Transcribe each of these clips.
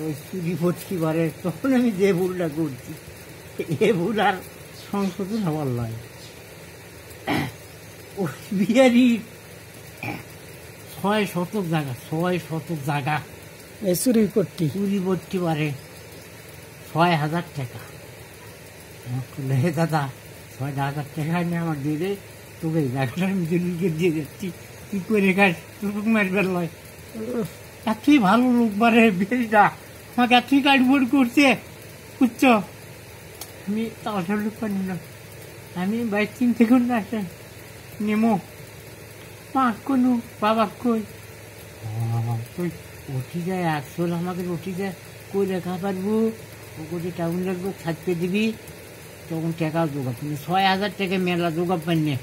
ওই চুরি পটকি বারে তখন আমি যে ভুলটা করছি এ ভুল আর সংশোধন হওয়ার নয়। ওই বিহারির 6 শতক জায়গা, 6 শতক জায়গা চুরি করতি, চুরি পটকি বারে 6,000 টাকা। হে দাদা 6,000 টাকা নিয়ে আমার দিয়ে দে, তোকে এই জায়গাটা আমি জলিকে দিয়ে যাচ্ছি, তুই করে খাস, তোকে মারবার লয়। এতই ভালো লোক বারে বিহারিটা আমাকে এতই কাঠবোর্ড করছে বুঝছ। আমি তাড়াতাড়ি লোক পানি না, আমি বাইক চিনতে করি না আসেন নেমো মা কোনো বাবা কই তুই উঠি যায় আসল আমাকে উঠি যায় কই রেখা পারবো ও কোটি টাউন লাগবো থাকতে দিবি তখন টাকাও জোগাব, কিন্তু 6,000 টাকা মেলা জোগাব পাইনি।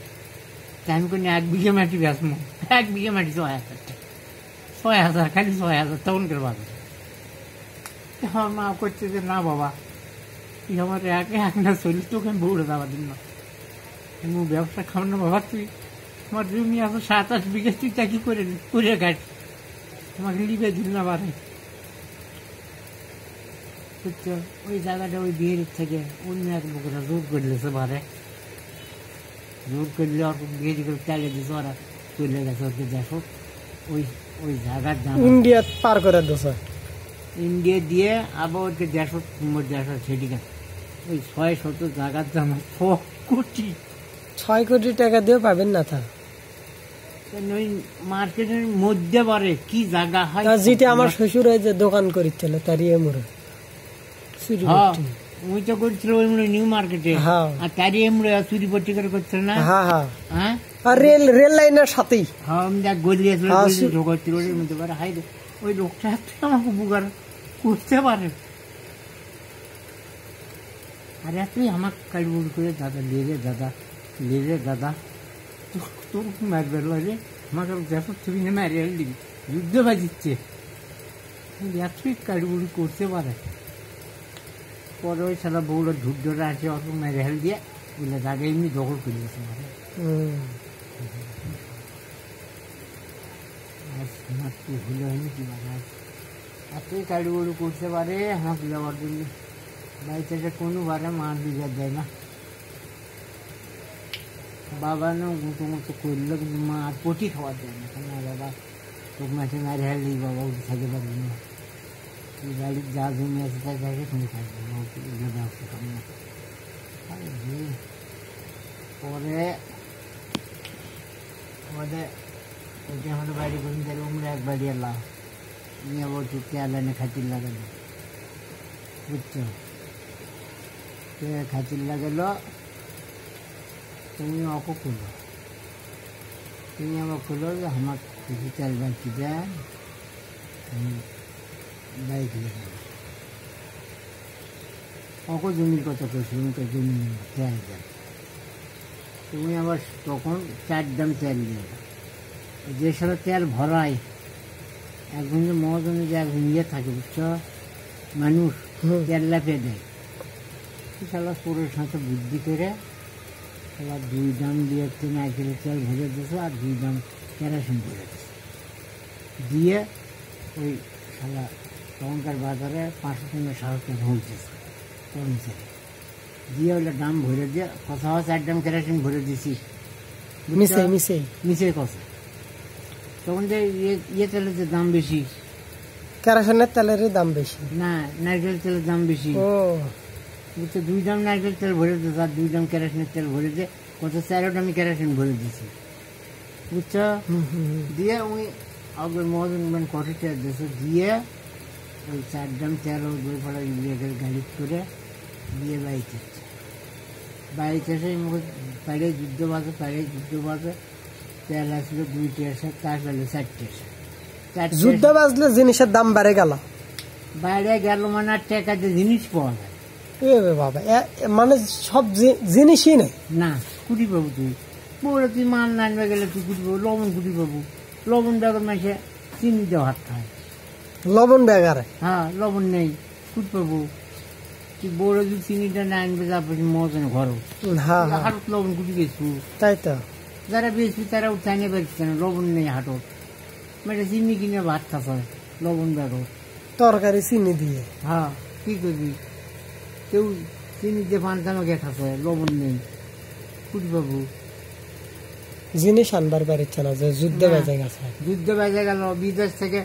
তাই আমি কোনো 1 বিঘে মাটি বেচবো, 1 বিঘে মাটি 6,000 টাকা, 6,000 খালি 6,000 তখনকার বাজার। আমার মা করছে যে না বাবা তুই আমার এক না চলি, তোকে আমি বউড়ে যাওয়া দিন না, আমি ব্যবসা খাও না বাবা, তুই আমার জমি আছে 7-8 বিঘে, তুই তা কি করে খাস, আমাকে লিবে দিল না বারে বুঝছো। ওই জায়গাটা ওই বিয়ের থেকে অন্য এক লোকেরা জোর করলেছে বারে, জোর করলে ওর বিয়ে করে চালিয়ে দিয়েছে, ওরা চলে গেছে ওকে দেখো ওই ওই জায়গার দাম ইন্ডিয়া পার করে দোষা, ইন্ডিয়া দিয়ে আবার ওকে 150 সেদিকে ওই 6 শতক জায়গার দাম 6 কোটি টাকা দিয়ে পাবেন না তা। ওই মার্কেটের মধ্যে বারে কি জায়গা হয়, যেটা আমার শ্বশুর যে দোকান করেছিল তারই এমরে চুরি করতি। ওই তো করছিল ওই নিউ মার্কেটে, আর তারই এমরে চুরি পট্টি করে করছিল না। হ্যাঁ আর রেল লাইনের সাথেই গলিয়েছিল ঢোকাচ্ছিল ওর মধ্যে পারে। হাই রে ওই লোকটা আমাকে উপকার করতে পারে, আর এতই আমার কাজবুল করে দাদা লেরে দাদা তোর মারবে রে আমাকে দেখো তুমি না মারিয়ে দিবি, যুদ্ধ বাজিচ্ছে, এতই কাজবুল করতে পারে। পরে ওই সারা বউরা ঢুকঢোরা আছে অত মেরে হেল দিয়ে বলে জায়গা এমনি দখল করে দিয়েছে মানে ভুলে হয়নি কি মানে এতই কাজবুল করতে পারে আমাকে যাওয়ার জন্য। বাড়িতে কোনোবারে মা বিঘা দেয় না, বাবা না গুঁতো মতো করলো, কিন্তু মা আর পটি খাওয়ার দেয় না, কেন বাবা তোকে মাঠে মারে হেলি বাবা উঠে থাকে পারবি না, তুই বাড়ির যা জমি আছে তাই থাকে তুমি থাকবে না, ব্যবসা কর না। পরে আমাদের ওইটা আমাদের বাড়ি করুন তাহলে উমরে এক বাড়ি এলাম নিয়ে বলছি তেল এনে খাতির লাগালো বুঝছো, খাতির লাগালো তুমি অকো খুলো, তুমি আমার খুলো যে আমার কিছু তেল বাকি দেন আমি বাইক নিয়ে অকো জমির কথা করছিলাম, তো জমি তেল দেন, তুমি আবার তখন 4 দাম তেল দিয়ে যে সাথে তেল ভরাই একজন যে মহাজনে যে একজন ইয়ে থাকে বুঝছো মানুষ তেল লাফে দেয়, সালা পুরোর সাথে বুদ্ধি করে সালা 2 দাম দিয়ে নারকেলের তেল ভরে দিয়েছে আর 2 দাম কেরোসিন ভরে দিয়েছে, দিয়ে ওই সালা তখনকার বাজারে 500-700 টাকা হয়েছে কর্মচারী দিয়ে ওইটা দাম ভরে দিয়ে কথা 4 দাম কেরোসিন ভরে দিয়েছি মিশে কথা। তখন যে ইয়ে তেলের যে দাম বেশি, কেরোসিনের তেলের দাম বেশি না নারকেল তেলের দাম বেশি বুঝছো, 2 দাম নারকেল তেল ভরে দিয়েছে আর 2 দাম কেরোসিনের তেল ভরে দিয়ে কত 4 দামে কেরোসিন ভরে দিয়েছি বুঝছো। দিয়ে ওই আগের মহাজন মানে কত তেল দিয়েছে দিয়ে ওই 4 দাম তেল ও 2 ফলা গাড়ি করে দিয়ে বাড়িতে এসে বাইরে যুদ্ধ বাজে তেল আসলো 2টি এসে তার পেলে 4টি এসে যুদ্ধ বাজলে জিনিসের দাম বেড়ে গেল মানে আর টাকাতে জিনিস পাওয়া যায় বাবা, মানে সব জিনিসই নেই না। কুটি পাবো তুই বলে তুই মাল নানবে গেলে তুই কুটি পাবো, লবণ কুটি পাবো, লবণ বেগর মাসে চিনি দেওয়া হাত খায়, লবণ বেগারে হ্যাঁ লবণ নেই কুটি পাবো, তুই বড় যদি চিনিটা না আনবে তারপর মজন ঘর হাটত লবণ কুটি বেচবো, তাই তো যারা বেচবি তারা উঠে আনিয়ে পারছে না, লবণ নেই হাটত মানে চিনি কিনে ভাত খাস লবণ বেগর তরকারি চিনি দিয়ে। হ্যাঁ, কি করবি? কেউ চিনি দিয়ে পান্তানো গে খাচ্ছে, লবণ নেই। বাবু জিনিস আনবার পারছে না, যে যুদ্ধ না। বেজে গেছে। যুদ্ধ বেজে গেল, বিদেশ থেকে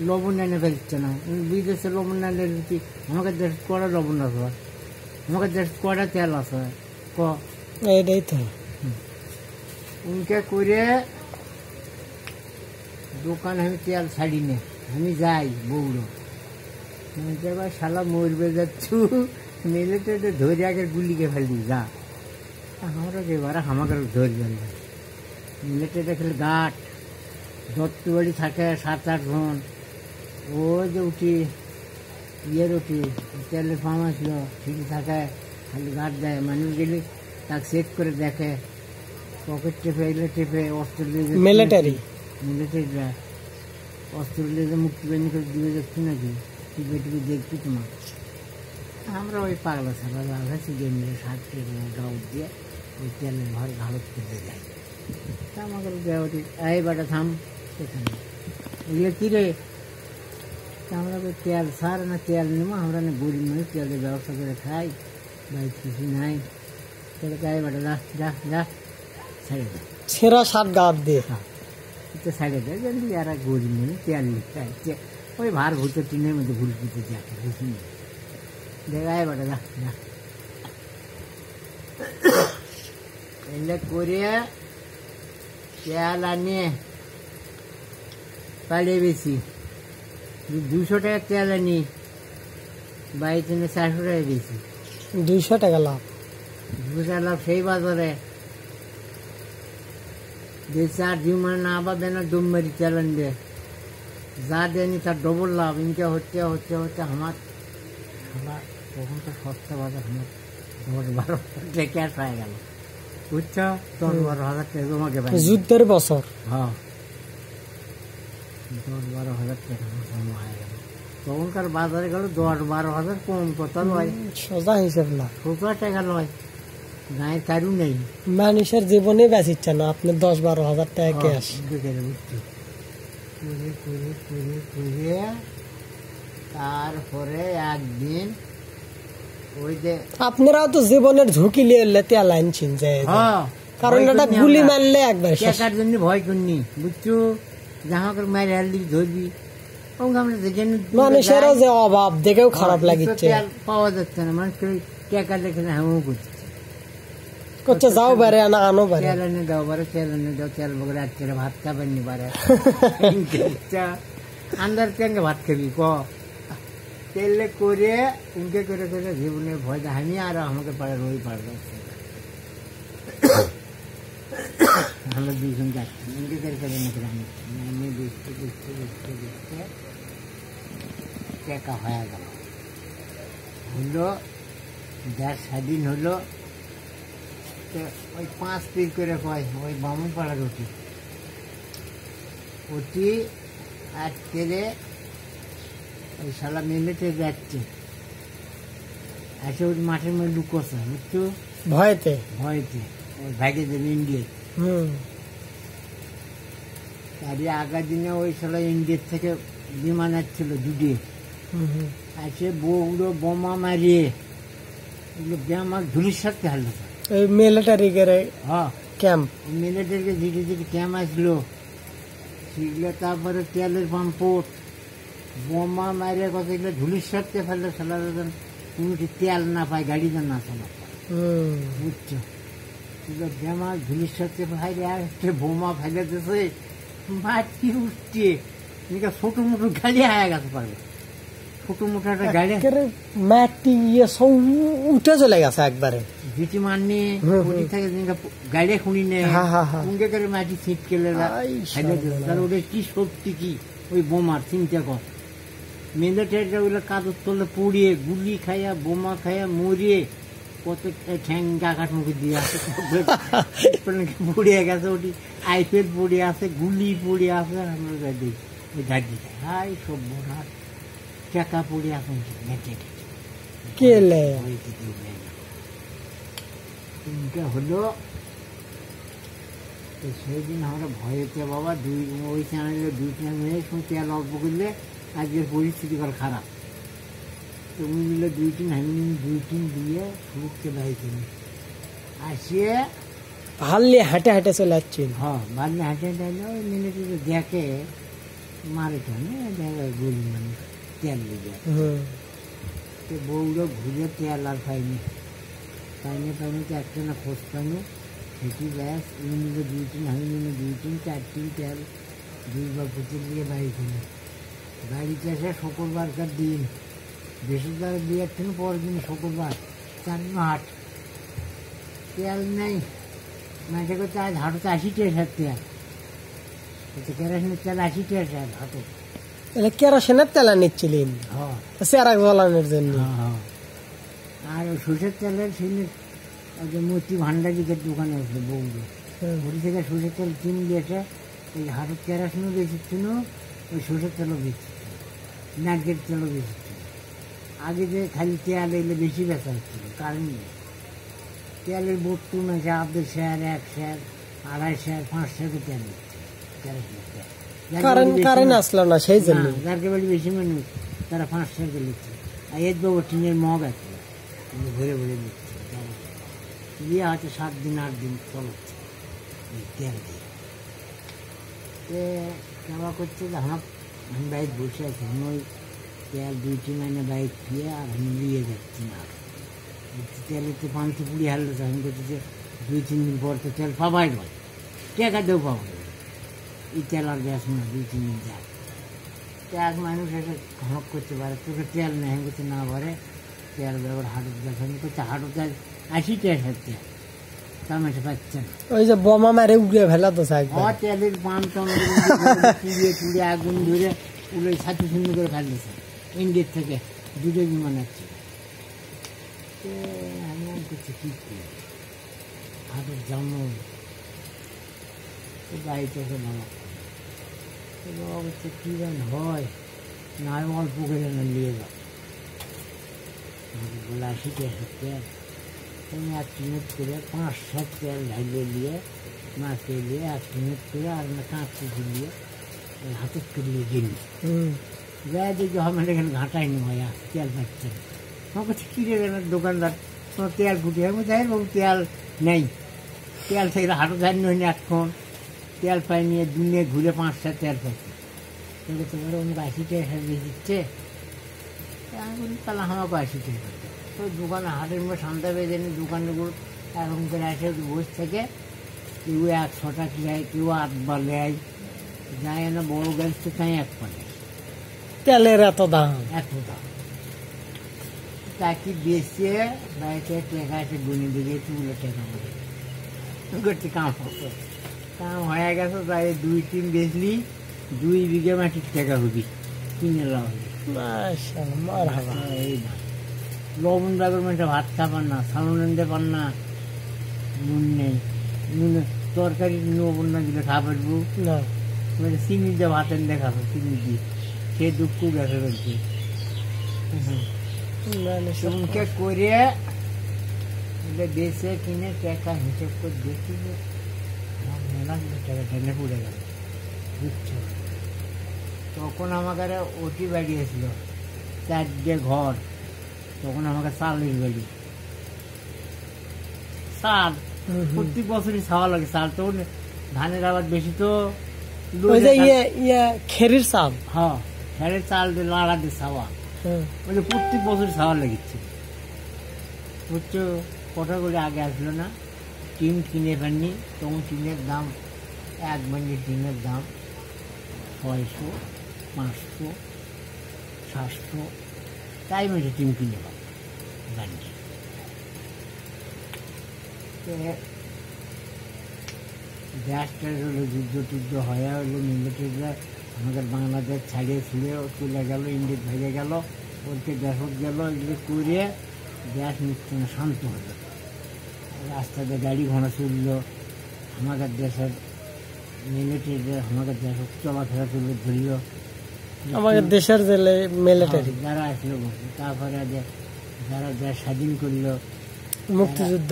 লবণ এনে ফেলছে না। বিদেশে লবণ এনে কি আমাকে দেশ কড়া লবণ আছে, আমাকে দেশ কড়া তেল আছে। ক এইটাই তো। উনকে করে দোকান আমি তেল ছাড়ি নে, আমি যাই বউড়ো এবার শালা মরবে যাচ্ছু, মিলিটারিতে ধরে আগে গুলিকে ফেলবি যা। আমরা এবার আমাকে ধরবেন না। মিলিটারিতে খেলে গাঠ দত্ত বাড়ি থাকে 7-8 জন। ও যে উঠি ইয়ের উঠি তেলের পাম্প আসলো, ঠিক থাকে, খালি গাঠ দেয়। মানুষ গেলে তাকে চেক করে দেখে, পকেট টেপে এগুলো টেপে অস্ত্র দিয়ে মিলিটারিরা অস্ত্র দিয়ে মুক্তি বাহিনী করে দিয়ে যাচ্ছি নাকি, টিপে টিপে দেখছি তোমার। আমরা ওই পাগলা ছাড়া লাগাচ্ছি যে মিলে 7 গাউট দিয়ে ওই তেলের ঘর ঘালত করতে যাই। তা আমাকে দেওয়া এই বাটা থাম সেখানে এগুলো কী রে? আমরা ওই তেল সার না তেল নেবো, আমরা না গরিব মানুষ, তেলের ব্যবসা করে খাই, বাড়ি কিছু নাই। তাহলে গায়ে বাটা যা যা যা ছেড়ে দেয়, ছেঁড়া 7 গাঁত দিয়ে ছেড়ে দেয়। জানি এরা গরিব মানুষ, তেল নিয়ে খায়, ওই ভার ভূত টিনের মধ্যে ভুল পিতে দেখে বুঝি গায়ে বাটা যা যা এলে করে তেল আনিয়ে পালিয়ে বেশি 200 টাকা তেল আনি, বাড়িতে 400 টাকা বেশি, 200 টাকা লাভ। 200 টাকা লাভ সেই বাজারে। যে 4 মানে না বাদে না দম মারি তেল আনবে, যা দেয়নি তার ডবল লাভ। ইনকে হচ্ছে হচ্ছে হচ্ছে আমার তখন তো সস্তা বাজার আমার 10-12 টাকা ক্যাশ হয়ে গেল, বুঝছো? 10-12 হাজার টাকা তোমাকে যুদ্ধের বছর। হ্যাঁ, 10-12 হাজার টাকা হয়ে গেল। তখনকার বাজারে গেল 10-12 হাজার, কম কথা নয়, সোজা হিসেব না, সোজা টাকা নয়। গায়ে কারু নেই, মানুষের জীবনে বেঁচিচ্ছে না আপনি 10-12 হাজার টাকা ক্যাশ। বুঝছি করে করে করে করে তারপরে একদিন ওই যে আপনারাও তো জীবনের ঝুঁকি নিয়ে তেল আনছেন, যে কারণ এটা গুলি মারলে একবার টাকার জন্য ভয় করিনি, বুঝছো? জামাকে মায়ের হেল দিবি ধরবি, মানুষেরও যে অভাব দেখেও খারাপ লাগিচ্ছে, পাওয়া যাচ্ছে না। মানুষ টাকা দেখে না হামু করছে, যাও বারে না আনো বারে, তেল এনে দাও বারে, তেল এনে দাও, তেল বগরে আজকে ভাত খাবেন নি বারে আন্দার কেন ভাত খাবি ক তেলে করে ইনকে করে করে জীবনে ভয় দেখানি। আর আমাকে পাড়ে রই পাড়বে, আমরা 2 জন যাচ্ছি, ইনকে করে করে আমি বুঝতে বুঝতে বুঝতে বুঝতে টাকা হয়ে গেল, হলো 10 স্বাধীন হলো। ওই 5 পিস করে কয় ওই বামুন পাড়া রুটি ওটি আর তেলে ওই শালা মিলেটে যাচ্ছে, এসে ওই মাঠের মধ্যে লুকোছে, বুঝছো? ভয়তে ভয়তে ওই ভাগে দেবে ইন্ডিয়া। তারই আগের দিনে ওই শালা ইন্ডিয়ার থেকে বিমান আসছিল দুটি, এসে বউগুলো বোমা মারিয়ে এগুলো আমার ধুলির সাথে হারলো। এই মিলিটারি ক্যাম্প, মিলিটারি যেটি ক্যাম্প আসলো সেগুলো, তারপরে তেলের পাম্পট বোমা মারিয়ে কত এগুলো ধুলির সাথে ফেললো। সালা কোনোটি তেল না পায়, গাড়ি না চালা, বুঝছো? এগুলো বেমা ধুলির সাথে ভাইরে আসছে, বোমা ফেলে দিছে, মাটি উঠছে, ছোট মোটো গাড়ি হয়ে গেছে পারবে, ছোট মোটো একটা গাড়ি মাটি উঠে চলে গেছে একবারে, জিটি মারনি থাকে গাড়ি খুনি নেই, উনকে করে মাটি ছিটকেলে ফেলে দিছে। তাহলে ওদের কি শক্তি, কি ওই বোমার চিন্তা কর। মিলিটারিটা ওগুলো কাগজ তোলে পুড়িয়ে, গুলি খাইয়া বোমা খাইয়া মরিয়ে কত ঠ্যাং গাঘাট মুখে দিয়ে আছে, পুড়িয়ে গেছে, ওটি আইপেড পড়ে আছে, গুলি পড়ে আছে, আমরা দেখি ওই ঝাড়ি হাই সব বোনার টাকা পড়ে আছে হলো। সেই দিন আমরা ভয়েতে বাবা ওই চ্যানেলে 2 চ্যানেল তেল অল্প করলে আজকের পরিস্থিতি বল খারাপ। তো উনি মিলে 2-3 হামিনি 2-3 দিয়ে সুরতকে বাইক কিনে আসিয়ে হাল্লে হাঁটে হাঁটে চলে যাচ্ছেন। হ্যাঁ, বাড়লে হাঁটে হাঁটে ওই মিনিটে দেখে মারে টানে দেখে গুলি মানে তেল লেগে। তো বউরা ঘুরে তেল আর পাইনি তো একটা না খোঁজ পাইনি। সেটি ব্যাস উনি মিলে 2-3 হামিনি 2-3 4-3 তেল 2 পুতুল দিয়ে বাড়ি কিনে বাড়িতে এসে শুক্রবারকার দিন বৃহস্পতিবার দিয়ে একদিন পরের দিন শুক্রবার 4 হাট তেল নেই। মাঝে করতে আজ হাঁটুতে 80 টাকা তেল, কেরোসিনের তেল 80 টাকা হাঁটু। কেরোসিনের তেল নিচ্ছিলেন চেরা জ্বালানোর জন্য। আর সরষের তেলের সিনের মূর্তি ভান্ডারিদের দোকানে আসলো বউগুলো ওটি থেকে সরষের তেল কিনে দিয়েছে। ওই হাঁটুর কেরোসিনও বেঁচেছিল, ওই সরষের তেলও বেঁচেছিল, নারকেল তেলও বেঁচেছিল। আগে যে খালি তেল এলে বেশি বেচা হচ্ছিল, কারেন্ট নেই। তেলের বোট্টু মেশে আপনাদের শেয়ার 1 শেয়ার 2.5 শেয়ার 5 শেয়ারে তেল দিচ্ছে কেরোসিনের তেল। কারেন্ট আসলো না সেই জন্য যারকে বাড়ি বেশি মানুষ তারা 5 শেয়ারে লিখছে। আর এর বাবু টিনের মগ আছে ঘুরে ঘুরে দিচ্ছে দিয়ে হয়তো 7 দিন 8 দিন চলাচ্ছে তেল দিয়ে। কেমন করছে যে আমি বাইক বসে আছি, আমি ওই তেল 2-3 আনে বাইক দিয়ে আর আমি নিয়ে যাচ্ছি না। তেলের তো 520 হারলো, আমি করছি যে 2-3 দিন পর তো তেল পাবাই নয়, টাকা দেও পাবো এই তেল আর গ্যাস না 2-3 দিন যায়। তো এক মানুষ এসে হক করতে পারে তোকে তেল নেই, আমি করতে না পারে তেল ব্যবহার হাঁটুর গ্যাস, আমি করতে হাঁটুর গ্যাস 80 টাকা তেল তার মাসে পাচ্ছে না। ওই যে বোমা মারে উড়ে ফেলা তো তেলের পাম পুড়িয়ে টুড়ে আগুন ধরে উড়ে ছাতি শূন্য করে ফেলতেছে ইন্ডিয়ার থেকে 2 বিমান আসছে। আমি করছি কী করি হাতের জন্ম বাড়িতে এসে বাবা বাবা করছে কী যেন হয় না, আমি অল্প করে না নিয়ে যাও বলে 80 টাকা তেল। তুমি 1 মিনিট করে 5-7 তেল ঢাইলে নিয়ে মাছে নিয়ে 1 মিনিট করে আর না কাঁচতে দিয়ে হাতে তুলিয়ে গেলি যাই দেখি আমার এখানে ঘাটাইনি হয় তেল পাচ্ছে না। আমার কাছে কিনে গেল দোকানদার তোমার তেল ফুটিয়ে, আমি যাই বাবু তেল নেই, তেল থেকে হাঁটু যায়নি হয়নি এখন তেল পাই নিয়ে দিনে ঘুরে 5-7 তেল পাইছে। তোমার অনেক 80 টাকা দিয়ে দিচ্ছে, আমি বলি তাহলে আমাকে 80 টাকা। তো দোকানে হাটের মধ্যে সন্ধ্যা বেঁধে নিয়ে দোকানগুলো এরকম করে আসে বসে থেকে কেউ 100 টাকা নেয়, কেউ 8 বার নেয়, যায় না বড় গ্যাস তো তাই 1 পা নেয় তেলের এত দাম তাকে বেঁচে বাড়িতে টাকা এসে গুনে দিকে তুলে টাকা মনে করতে কাম হয়ে গেছে। তাই 2-3 বেচলি 2 বিঘে মাটির টাকা হবি কিনে লাভ এই না। লবণ বাগের মধ্যে ভাত খাবার না, সালন আনতে পার না, নুন নেই, নুন তরকারি লবণ না দিলে খাবার না, চিনি দিয়ে ভাত এনে খাবো চিনি দিয়ে, সে দুঃখ গেছে বলছে করে বেছে কিনে টাকা হিসেব করে দেখি যে মেলা টাকা টেনে পড়ে গেল বুঝছো। তখন আমাকে ওটি বাড়িয়েছিল 4টে ঘর, তখন আমাকে চালের বাড়ি চাল প্রত্যেক বছরই ছাওয়া লাগে চাল, তখন ধানের আবার বেশি তো খেরির চাল, হ্যাঁ খেরের চাল দিয়ে লাড়া দিয়ে ছাওয়া বলে প্রত্যেক বছর ছাওয়া লেগেছে বুঝছো। কটা করে আগে আসলো না, টিন কিনে পাননি, তখন টিনের দাম 1 বান্ডিল টিনের দাম 600, 500, 700, তাই মেঝে টিন কিনে পাবো বান্ডিল। গ্যাসটা হলো যুদ্ধ হয়ে হলো মিলিটারিরা আমাদের বাংলাদেশ ছাড়িয়ে ছিঁড়ে চলে গেল, ইন্ডিয়া ভেঙে গেল, ওরকে দেশত গেল, এগুলো করে গ্যাস নিচ্ছে না, শান্ত হলো। রাস্তাতে গাড়ি ঘোড়া চললো, আমাদের দেশের মিলিটারিরা আমাদের দেশ চলাফেরা করলো ধরল, আমাদের দেশের মিলিটারি যারা আসলো তারপরে যারা দেশ স্বাধীন করলো মুক্তিযুদ্ধ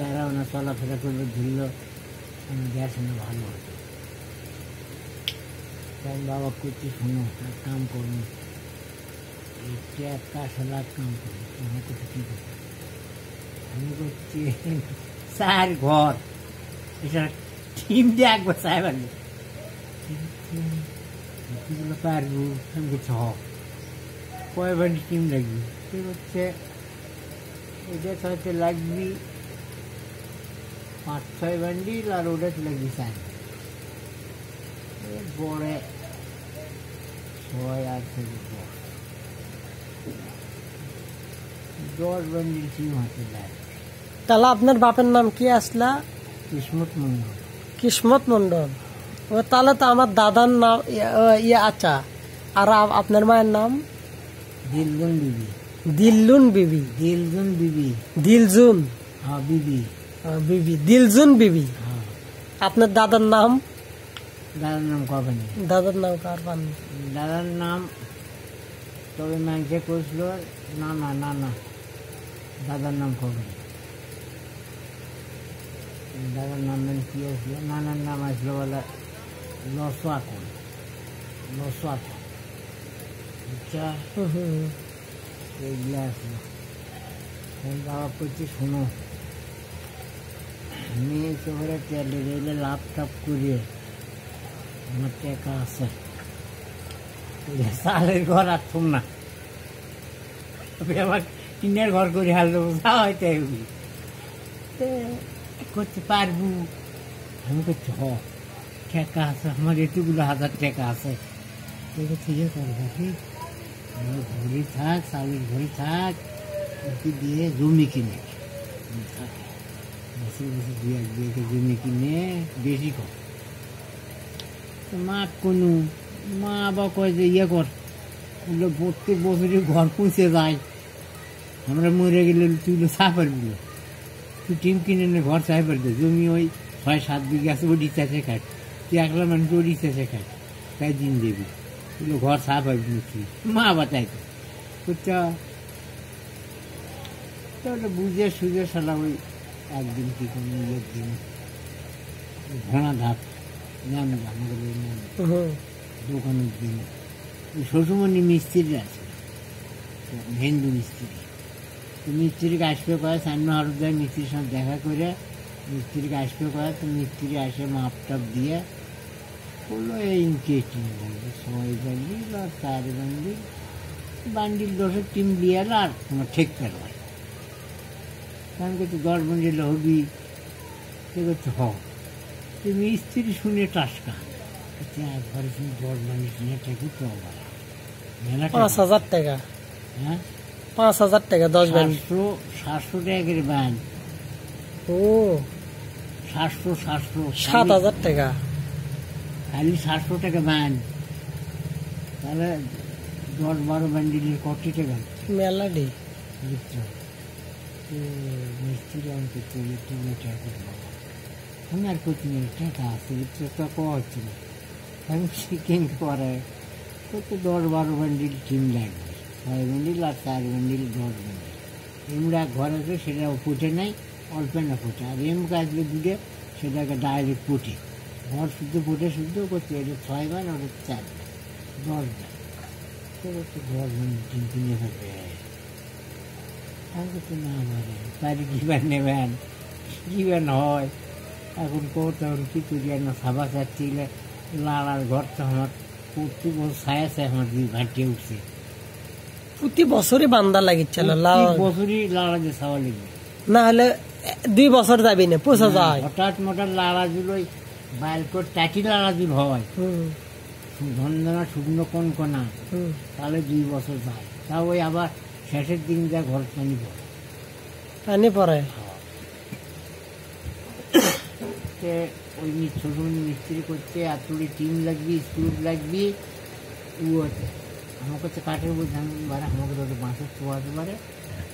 এরা ওনার চলাফেরা করলো ধরল, গ্যাস এনে ভালো হতো। বাবা করছি শোনো এক কাম করুন, একটা সালাদ কাম করুন, আমার করছি কী করবো, আমি করছি স্যার ঘর এছাড়া টিম দিয়ে একবার সাহেব আনবে এগুলো পারবো, আমি করছি কয় বান্ডি টিম লাগবে, সে হচ্ছে এটা হয়তো লাগবি 5-6 বান্ডিল আর ওটা লাগবি 4 বড়ে 6 আর 10 বান্ডিল টিম হাতে লাগে। তাহলে আপনার বাপের নাম কি আসলা? কিসমত মন্ডল। কিসমত মন্ডল। ও তাহলে তো আমার দাদার নাম আচ্ছা, আর আপনার মায়ের নাম? দিলজুন বিবি। দিলজুন বিবি। দিলজুন বিবি। দিলজুন? হ্যাঁ বিবি। বিবি, দিলজুন বিবি। হ্যাঁ। আপনার দাদার নাম? দাদার নাম কবেনি। দাদার নাম কার পাননি? দাদার নাম তবে মানুষে করছিল না না না না, দাদার নাম কবেনি। দাদার নাম কি আসলো, নানার নাম আসলো বলে লসওয়াকন। লসওয়াকন আচ্ছা এইগুলো আসলো। বাবা করছি শোনো, মেয়ে শহরে তেলে রেলে লাভ টাপ করিয়ে আমার টাকা আছে, সালের ঘর আর থুম না, আবার টিনের ঘর করে হারলো হয়তো করতে পারবো। আমি করছি টাকা আছে আমার, এতগুলো 1000 টাকা আছে, ইয়ে করবো কি ঘুরে থাক, চালের ঘরে থাক, ওকে দিয়ে জমি কিনে থাকে, বছর বছর 2-1 বিঘা জমি কিনে বেশি কর। মা কোনো মা আবার কয় যে ইয়ে কর, ওগুলো প্রত্যেক বছরই ঘর পৌঁছে যায়, আমরা মরে গেলে তুই সাফার গুলো তুই টিম কিনে নে ঘর সাহেবের দে, জমি ওই 6-7 বিঘা আছে, ওটি চেঁচে খাট, তুই একলা মানুষ ওটি চেঁচে খাট, তাই দিন দেবি তুই ঘর সাফার দিচ্ছি। মা আবার তাই বুঝছা, তাহলে বুঝে সুঝে সালা ওই একদিন কি কোনো ইয়ের দিন ঘোড়া ধাপ নাম দোকানের দিন ওই শ্বশুরমণি মিস্ত্রি আছে, হিন্দু মিস্ত্রি, তো মিস্ত্রিকে আসবে করে সামনে হরফ দেয়, মিস্ত্রির সঙ্গে দেখা করে মিস্ত্রিকে আসবে করে, তো মিস্ত্রি আসে মাপ টাপ দিয়ে বললো এই ইন্টারেস্টিং বলবে 6 বান্ডিল আর 4 বান্ডিল, বান্ডিল 10 টিম দিয়ে এলো আর তোমার ঠিক করবে, আমি করছি 10 বান্ডিল হবি, সে করছে তুমি মিস্ত্রি শুনে টাসকা, একবারে শুনে 10 বান্ডিল শুনে ঠেকি তো আবার 5000 টাকা। হ্যাঁ 5000 টাকা 10 বান্ডিল। 700 টাকার ব্যান। ও 700 7000 টাকা খালি 700 টাকা ব্যান, তাহলে 10-12 বান্ডিলের কত টাকা মেলাডি বুঝছো। মিস্ত্রি আমি করছি তুমি টাকা বাবা, আমি আর করছি না, টাকা আছে বুঝছো, তো কওয়া হচ্ছে না, আমি চিকেন করে তো 10-12 বান্ডিল টিম লাগবে, 6 বান্ডিল আর 4 বান্ডিল 10 বান্ডিল, এমরা ঘর আছে সেটা ফুটে নেই, অল্প না ফুটে, আর এম আসলে দুধে সেটাকে ডাইরেক্ট ফুটে, ঘর শুদ্ধ ফুটে শুদ্ধ করছে, এটা 6 বান ওটা 4 বান 10 বান, সেটা তো 10 বান্ডিল টিম কিনে ফেলবে। আমি কিছু না পারে বাড়ি কী ব্যান নেবেন, কী ব্যান হয় এখন করতে এখন কিছু যেন সাবা চাচ্ছিলে, লাড়ার ঘর তো আমার প্রতি বছর ছায়াছে, আমার 2 ঘাটিয়ে উঠছে, প্রতি বছরই বান্দা লাগিচ্ছিল, বছরই লাড়া যে ছাওয়া লেগে, না হলে 2 বছর যাবি না, পোষা যায়। হঠাৎ মোটার লাড়াজুল ওই বাইলকোট টাটি লাড়াজুল হয়, ধন্দনা শুকনো কনকনা, তাহলে 2 বছর যায়, তা ওই আবার শেষের দিন যা ঘর পানি পড়ে, পানি পড়ে, ওই ছোট মিস্ত্রি করছে, এতটি টিম লাগবি, স্ক্রুপ লাগবি, আমার কাছে কাঠের বোঝান পারে, আমাকে তো বাঁশের চোয়াতে পারে,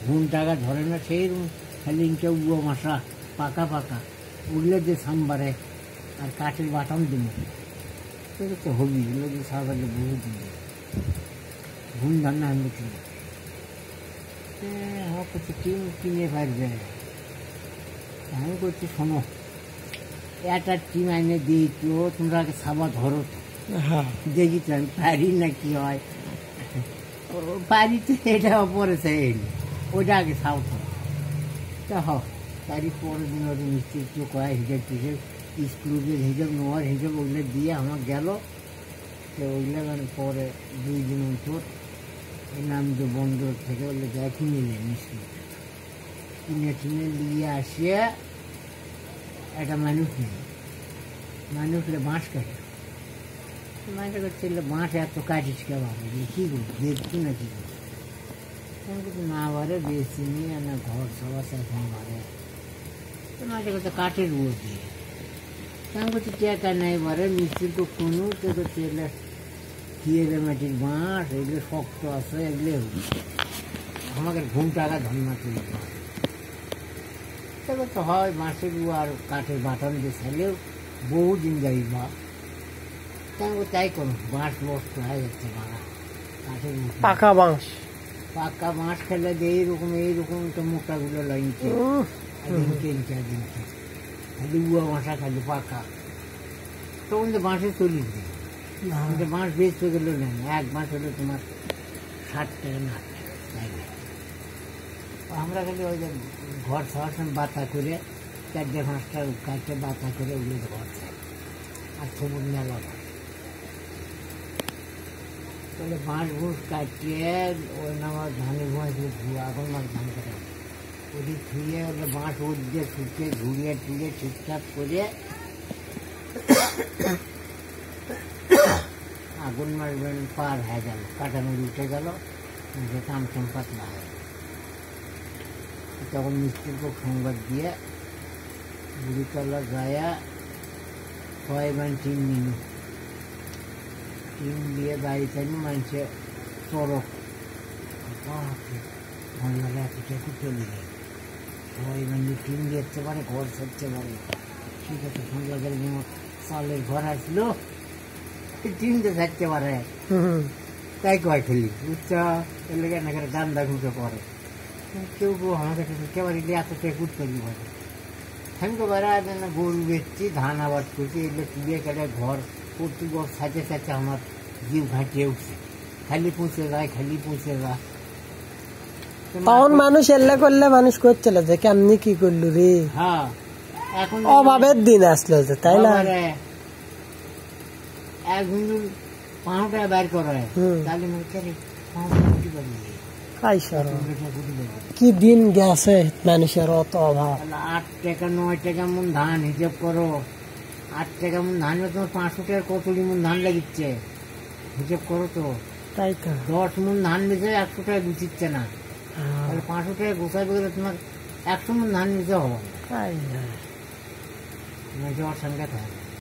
ঘুম টাকা ধরে না, সেই খালি ইনটা মশা পাকা পাকা উঠলে যে সাম্বারে আর কাঠের বাটাম দিন তো হবি, এগুলো যে সাবালে বহু দিন ঘুম ধান না আমি কিনে, আমার কাছে টিম কিনে পারবে, আমি করছি শোনো একটা টিম আইনে দিয়েছো, তোমরা আগে সাবা ধরো, হ্যাঁ দেখি তো আমি পারি না কি হয়। ও পারিতে এটা পড়েছে ওইটা আগে সাউথ তা তারই পরের দিন ওর মিস্ত্রি তো কয় হিসাব টিসেব স্ক্রুজের হিসাব নোয়ার হিসাব ওগুলো দিয়ে আমার গেল। তো ওইগুলো মানে পরে 2 দিন অন্তর ওই নামদো বন্দর থেকে ওগুলো যায় কিনে নেয় মিস্ত্রি, কিনে টিনে নিয়ে আসিয়া একটা মানুষ নেই, মানুষলে বাঁশ কাটে, মাঝে করছে বাঁশ এত কাটিস কে বাবা কী করবো দেখছি না কী করবো কিছু না বারে বেশি নিয়ে না ঘর সবার এখন বারে মাঝে করতে কাঠের বুঝ দিয়ে আমি করছি টেকা নেই বারে মিস্ত্রির তো কোনো তো করছে এগুলো কিয়েলে মাটির বাঁশ এগুলো শক্ত আছে এগুলো আমাকে ঘুম টাকা ধন্যা তুলে তো করতে হয় বাঁশের আর কাঠের বাটান দিয়ে ছাড়লেও বহু দিন যাই বা তাই করুন বাঁশ বস্ত হয়ে যাচ্ছে বাড়া কাঠের পাকা বাঁশ, পাকা বাঁশ খেলে যে এইরকম তো মোটাগুলো লাইনছে খালি উয়া বাঁশা খালি পাকা তখন তো বাঁশে 40 দিন বাঁশ বেচতে গেলেও নেন এক বাঁশ হলে তোমার 60 টাকা না আমরা খালি ওই যে ঘর সবার সঙ্গে বাতা করে 4-5টা কাঠে বাতা করে ওগুলো ঘর চাই আর সবুজ মেলা তাহলে বাঁশ ঘুষ কাটিয়ে ওই নামার ধানে ভুঁয়ে ধুয়ে এখন মাছ ধান কাটা ওটি ধুয়ে ওগুলো বাঁশ উঠে ছুটে ঘুরিয়ে টুড়িয়ে ঠিকঠাক করে আগুন মারবেন পার হয়ে গেল কাটানো উঠে গেল কাম পাতলা হয় তখন মিস্ত্রিকে সংবাদ দিয়ে বুড়িতলা গায়া 6 বার টিন নিল, টিন দিয়ে বাড়িতে মানুষে চড়ক ভালো এতটুকু চলে যায় 6 বার টিন দিতে পারে ঘর ছাড়তে পারে ঠিক আছে সন্ধ্যা গেলে যেমন চালের ঘর আসলো টিন তো ছাড়তে পারে তাই কয় খেলি বুঝছো এর লেগে না করে দান্দা ঘুষে পড়ে কেউ আমাকে একেবারে এত টেকুট করি বলে আমি তো বেড়া গরু বেচছি ধান আবাদ করছি এগুলো তুলে কেটে ঘর প্রতি ঘর সাথে সাথে আমার জীব ঘাঁটিয়ে উঠছে খালি পৌঁছে যায় তখন মানুষ এলে করলে মানুষ করছিল যে কেমনি কি করলো রে। হ্যাঁ এখন অভাবের দিন আসলো যে তাই না 1 ঘন্টা 5 টাকা বের করা তাহলে কি দিন গেছে মানুষের অত অভাব। 8 টাকা 9 টাকা মন ধান হিসাব করো 8 টাকা মন ধান তোমার 500 টাকার কতটি মন ধান লাগিচ্ছে হিসাব করো তো তাই তো 10 মন ধান নিচে 100 টাকা গুছিচ্ছে না তাহলে 500 টাকা গোছাইবে গেলে তোমার 100 মন ধান নিচে হবে তাই না যাওয়ার সঙ্গে